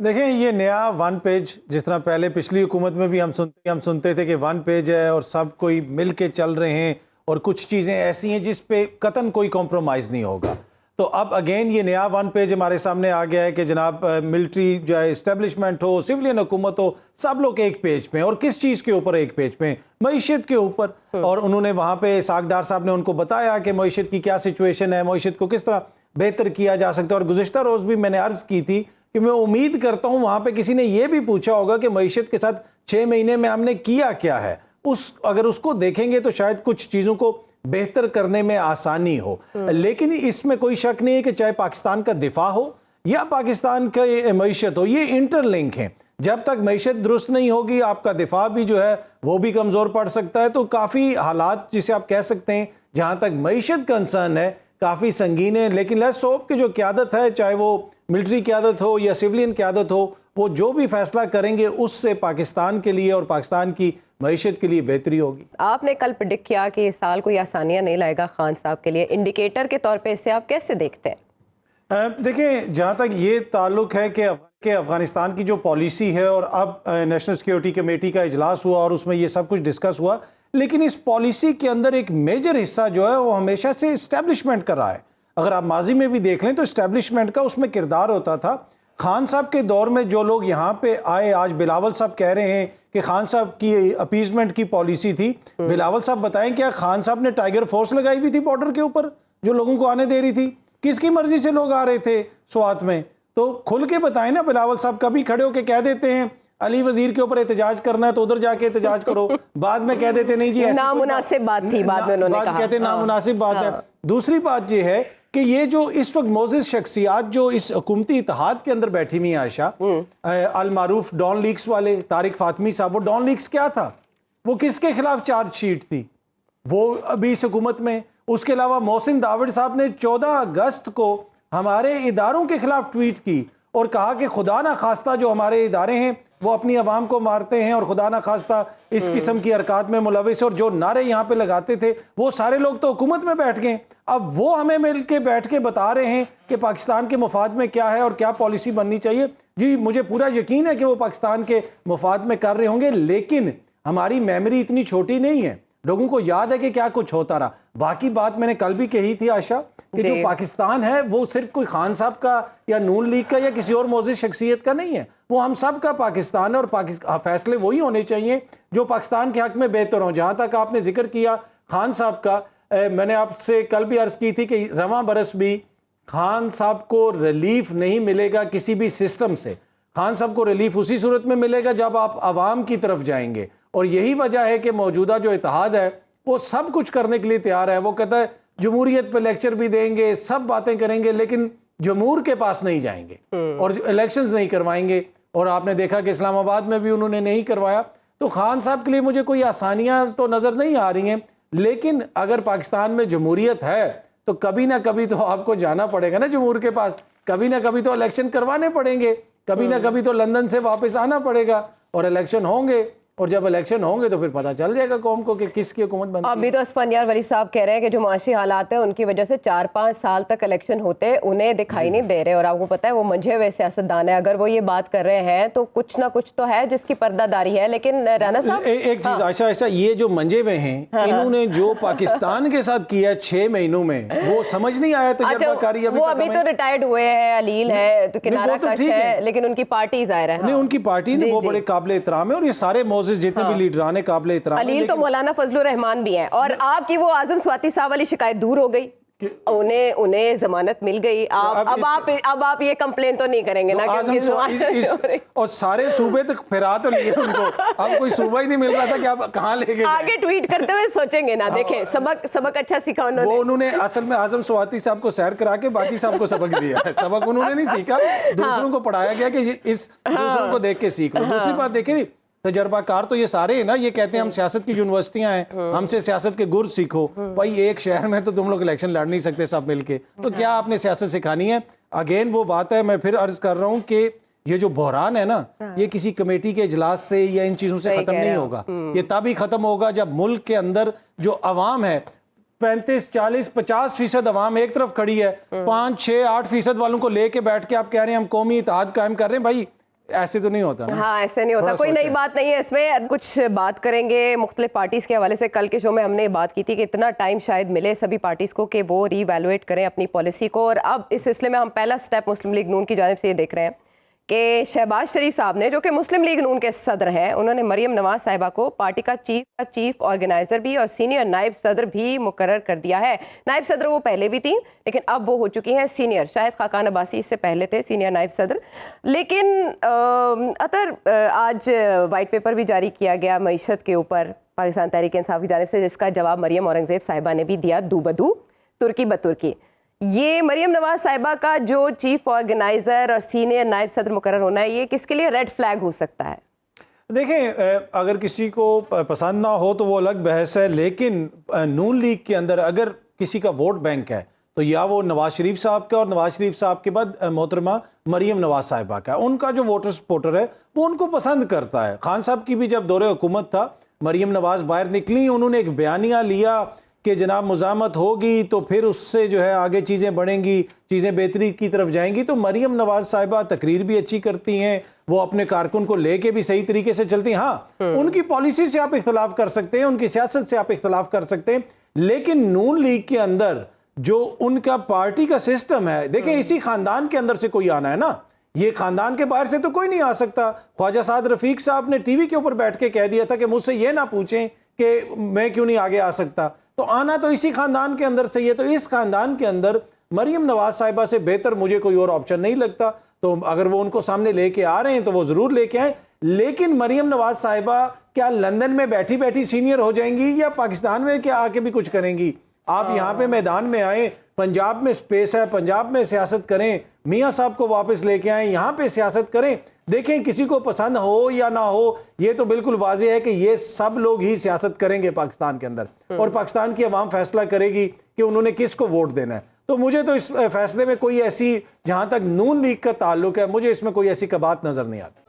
देखें, ये नया वन पेज, जिस तरह पहले पिछली हुकूमत में भी हम सुनते थे कि वन पेज है और सब कोई मिल के चल रहे हैं और कुछ चीज़ें ऐसी हैं जिस पे कतन कोई कॉम्प्रोमाइज़ नहीं होगा। तो अब अगेन ये नया वन पेज हमारे सामने आ गया है कि जनाब मिलिट्री जो है, इस्टेब्लिशमेंट हो, सिविलियन हुकूमत हो, सब लोग एक पेज पे हैं। और किस चीज़ के ऊपर एक पेज पे हैं? मईशत के ऊपर। और उन्होंने वहाँ पे सागडार साहब ने उनको बताया कि मईशत की क्या सिचुएशन है, मईशत को किस तरह बेहतर किया जा सकता है। और गुज़िश्ता रोज़ भी मैंने अर्ज़ की थी कि मैं उम्मीद करता हूँ वहाँ पे किसी ने ये भी पूछा होगा कि मईशत के साथ 6 महीने में हमने किया क्या है। अगर उसको देखेंगे तो शायद कुछ चीज़ों को बेहतर करने में आसानी हो। लेकिन इसमें कोई शक नहीं है कि चाहे पाकिस्तान का दिफा हो या पाकिस्तान का मईशत हो, ये इंटरलिंक हैं। जब तक मईशत दुरुस्त नहीं होगी, आपका दिफा भी जो है वो भी कमज़ोर पड़ सकता है। तो काफ़ी हालात जिसे आप कह सकते हैं जहाँ तक मईशत कंसर्न है काफ़ी संगीन है। लेकिन लेट्स होप की जो क़यादत है, चाहे वो मिलिट्री क़यादत हो या सिविलियन क़यादत हो, वो जो भी फैसला करेंगे उससे पाकिस्तान के लिए और पाकिस्तान की मईशत के लिए बेहतरी होगी। आपने कल प्रेडिक्ट किया कि इस साल कोई आसानियां नहीं लाएगा खान साहब के लिए, इंडिकेटर के तौर पे इसे आप कैसे देखते हैं? देखें, जहाँ तक ये ताल्लुक है कि अफगानिस्तान की जो पॉलिसी है, और अब नेशनल सिक्योरिटी कमेटी का इजलास हुआ और उसमें ये सब कुछ डिस्कस हुआ, लेकिन इस पॉलिसी के अंदर एक मेजर हिस्सा जो है वो हमेशा से इस्टेब्लिशमेंट का रहा है। अगर आप माजी में भी देख लें तो इस्टेब्लिशमेंट का उसमें किरदार होता था। खान साहब के दौर में जो लोग यहाँ पे आए, आज बिलावल साहब कह रहे हैं कि खान साहब की अपीजमेंट की पॉलिसी थी। बिलावल साहब बताएं, क्या खान साहब ने टाइगर फोर्स लगाई हुई थी बॉर्डर के ऊपर जो लोगों को आने दे रही थी? किसकी मर्जी से लोग आ रहे थे स्वात में? तो खुल के बताएं ना बिलावल साहब। कभी खड़े होके कह देते हैं अली वजीर के ऊपर एहतजाज करना है तो उधर जाके एहतजाज करो, बाद में कह देते नहीं जी नामुनासिब बात थी, बाद में उन्होंने कहा कहते नामुनासिब बात है। दूसरी बात यह है कि ये जो इस वक्त मोजिज़ शख्सियात जो इस हुकूमती इत्तेहाद के अंदर बैठी हुई हैं, आयशा, अल मारूफ डॉन लीक्स वाले तारिक फातमी साहब, वो डॉन लीक्स क्या था? वो किसके खिलाफ चार्जशीट थी? वो अभी इस हुकूमत में। उसके अलावा मोहसिन दाविड साहब ने 14 अगस्त को हमारे इदारों के खिलाफ ट्वीट की और कहा कि खुदा ना खास्ता जो हमारे इदारे हैं वो अपनी आवाम को मारते हैं और खुदा ना खास्ता इस किस्म की हरकत में मुलविस। और जो नारे यहाँ पे लगाते थे वो सारे लोग तो हुकूमत में बैठ गए। अब वो हमें मिल के बैठ के बता रहे हैं कि पाकिस्तान के मुफाद में क्या है और क्या पॉलिसी बननी चाहिए। जी, मुझे पूरा यकीन है कि वो पाकिस्तान के मुफाद में कर रहे होंगे, लेकिन हमारी मेमोरी इतनी छोटी नहीं है, लोगों को याद है कि क्या कुछ होता रहा। बाकी बात मैंने कल भी कही थी आशा कि जो पाकिस्तान है वो सिर्फ कोई खान साहब का या नून लीग का या किसी और मोजिज़ शख्सियत का नहीं है, वो हम सब का पाकिस्तान है। और फैसले वही होने चाहिए जो पाकिस्तान के हक में बेहतर हों। जहाँ तक आपने जिक्र किया खान साहब का, मैंने आपसे कल भी अर्ज़ की थी कि रवां बरस भी खान साहब को रिलीफ नहीं मिलेगा किसी भी सिस्टम से। खान साहब को रिलीफ उसी सूरत में मिलेगा जब आप आवाम की तरफ जाएंगे। और यही वजह है कि मौजूदा जो इत्तेहाद है वो सब कुछ करने के लिए तैयार है। वो कहता है जमहूरियत पे लेक्चर भी देंगे, सब बातें करेंगे, लेकिन जमहूर के पास नहीं जाएंगे और इलेक्शंस नहीं करवाएंगे। और आपने देखा कि इस्लामाबाद में भी उन्होंने नहीं करवाया। तो खान साहब के लिए मुझे कोई आसानियां तो नज़र नहीं आ रही हैं, लेकिन अगर पाकिस्तान में जमहूरियत है तो कभी ना कभी तो आपको जाना पड़ेगा ना जमहूर के पास, कभी ना कभी तो इलेक्शन करवाने पड़ेंगे, कभी ना कभी तो लंदन से वापस आना पड़ेगा और इलेक्शन होंगे। और जब इलेक्शन होंगे तो फिर पता चल जाएगा कौम को कि किसकी हुकूमत बनती है। अभी तो स्पंदियार वली साहब कह रहे हैं कि जो माशी हालात हैं उनकी वजह से 4-5 साल तक इलेक्शन होते उन्हें दिखाई नहीं दे रहे। और आपको पता है वो मंझे हुए सियासतदान है, अगर वो ये बात कर रहे हैं तो कुछ ना कुछ तो है जिसकी पर्दादारी है। लेकिन राना साहब एक चीज आयशा, ऐसा ये जो मंजे हुए हैं इन्होंने जो पाकिस्तान के साथ किया 6 महीनों में वो समझ नहीं आया तजर्बाकारी। वो अभी तो रिटायर्ड हुए हैं, अलील है तो किनारा कश है, लेकिन उनकी पार्टी ज़ाहिर है। नहीं, उनकी पार्टी ने वो बड़े काबिल एहतराम है और ये सारे मोजिज़ जितने भी लीडर काबिल इतराम। अलील तो मौलाना फजलुर रहमान भी हैं। और आपकी वो आजम स्वाति साहब वाली शिकायत दूर हो गई, उन्हें जमानत मिल गई। अब आप ये कंप्लेन तो नहीं करेंगे ना कि और सारे सूबे तक फिरा तो लिए उनको, अब कोई सूबा ही नहीं मिल रहा था कि आप कहाँ लेके आगे ट्वीट करते हुए सोचेंगे ना। देखें सबक अच्छा सीखा उन्होंने। वो उन्होंने असल में आजम स्वाति साहब को सैर करा के बाकी साहब को सबक दिया है। सबक उन्होंने नहीं सीखा, दूसरों को पढ़ाया गया कि इस दूसरों को देख के सीख लो। दूसरी बात देखें, तजर्बाकार तो ये सारे हैं ना, ये कहते हैं हम सियासत की यूनिवर्सिटियां हैं, हमसे सियासत के गुर सीखो। भाई एक शहर में तो तुम लोग इलेक्शन लड़ नहीं सकते सब मिलके, तो क्या आपने सियासत सिखानी है? अगेन वो बात है, मैं फिर अर्ज कर रहा हूँ कि ये जो बहरान है ना, ये किसी कमेटी के इजलास से या इन चीजों से खत्म नहीं होगा। ये तब ही खत्म होगा जब मुल्क के अंदर जो अवाम है 35, 40, 50% अवाम एक तरफ खड़ी है, 5, 6, 8% वालों को लेके बैठ के आप कह रहे हैं हम कौमी इत्तेहाद कायम कर रहे हैं। भाई ऐसे तो नहीं होता ना। हाँ, ऐसे नहीं होता। थोड़ा कोई नई सोचें। बात नहीं है इसमें। कुछ बात करेंगे मुख्तलिफ पार्टीज के हवाले से। कल के शो में हमने बात की थी कि इतना टाइम शायद मिले सभी पार्टीज को कि वो रीवैल्यूएट करें अपनी पॉलिसी को, और अब इस सिलसिले में हम पहला स्टेप मुस्लिम लीग नून की जानिब से ये देख रहे हैं कि शहबाज शरीफ साहब ने, जो कि मुस्लिम लीग नून के सदर हैं, उन्होंने मरियम नवाज साहिबा को पार्टी का चीफ ऑर्गेनाइजर भी और सीनियर नायब सदर भी मुकर्रर कर दिया है। नायब सदर वो पहले भी थी, लेकिन अब वो हो चुकी हैं सीनियर। शायद खाकान अब्बासी इससे पहले थे सीनियर नायब सदर। लेकिन अतर आज वाइट पेपर भी जारी किया गया मईशत के ऊपर पाकिस्तान तहरीक इंसाफ की जानिब से, जिसका जवाब मरियम औरंगजेब साहिबा ने भी दिया, दू बदू, तुर्की बतुर्की। ये मरियम नवाज साहिबा का जो चीफ ऑर्गेनाइजर और सीनियर नायब सदर मुकर्रर होना है, ये किसके लिए रेड फ्लैग हो सकता है? देखें, अगर किसी को पसंद ना हो तो वो अलग बहस है, लेकिन नून लीग के अंदर अगर किसी का वोट बैंक है तो या वो नवाज शरीफ साहब का, और नवाज शरीफ साहब के बाद मोहतरमा मरियम नवाज साहिबा का। उनका जो वोटर सपोर्टर है वो उनको पसंद करता है। खान साहब की भी जब दौरे हुकूमत था, मरियम नवाज बाहर निकली, उन्होंने एक बयानिया लिया कि जनाब मुज़ामत होगी तो फिर उससे जो है आगे चीज़ें बढ़ेंगी, चीज़ें बेहतरी की तरफ जाएंगी। तो मरियम नवाज साहिबा तकरीर भी अच्छी करती हैं, वो अपने कारकुन को लेके भी सही तरीके से चलती हैं। हाँ, उनकी पॉलिसी से आप इख्तलाफ कर सकते हैं, उनकी सियासत से आप इख्तलाफ कर सकते हैं, लेकिन नून लीग के अंदर जो उनका पार्टी का सिस्टम है, देखें इसी खानदान के अंदर से कोई आना है ना, ये खानदान के बाहर से तो कोई नहीं आ सकता। ख्वाजा साद रफीक साहब ने टीवी के ऊपर बैठ के कह दिया था कि मुझसे ये ना पूछें कि मैं क्यों नहीं आगे आ सकता। तो आना तो इसी खानदान के अंदर से ही है। तो इस खानदान के अंदर मरियम नवाज साहिबा से बेहतर मुझे कोई और ऑप्शन नहीं लगता। तो अगर वो उनको सामने लेके आ रहे हैं तो वो जरूर लेके आए, लेकिन मरियम नवाज साहिबा क्या लंदन में बैठी बैठी सीनियर हो जाएंगी या पाकिस्तान में क्या आके भी कुछ करेंगी? आप यहाँ पे मैदान में आए, पंजाब में स्पेस है, पंजाब में सियासत करें, मियाँ साहब को वापस लेके आए, यहाँ पे सियासत करें। देखें किसी को पसंद हो या ना हो, ये तो बिल्कुल वाज़ेह है कि ये सब लोग ही सियासत करेंगे पाकिस्तान के अंदर, और पाकिस्तान की अवाम फैसला करेगी कि उन्होंने किसको वोट देना है। तो मुझे तो इस फैसले में कोई ऐसी, जहाँ तक नून लीग का ताल्लुक है, मुझे इसमें कोई ऐसी कबात नज़र नहीं आती।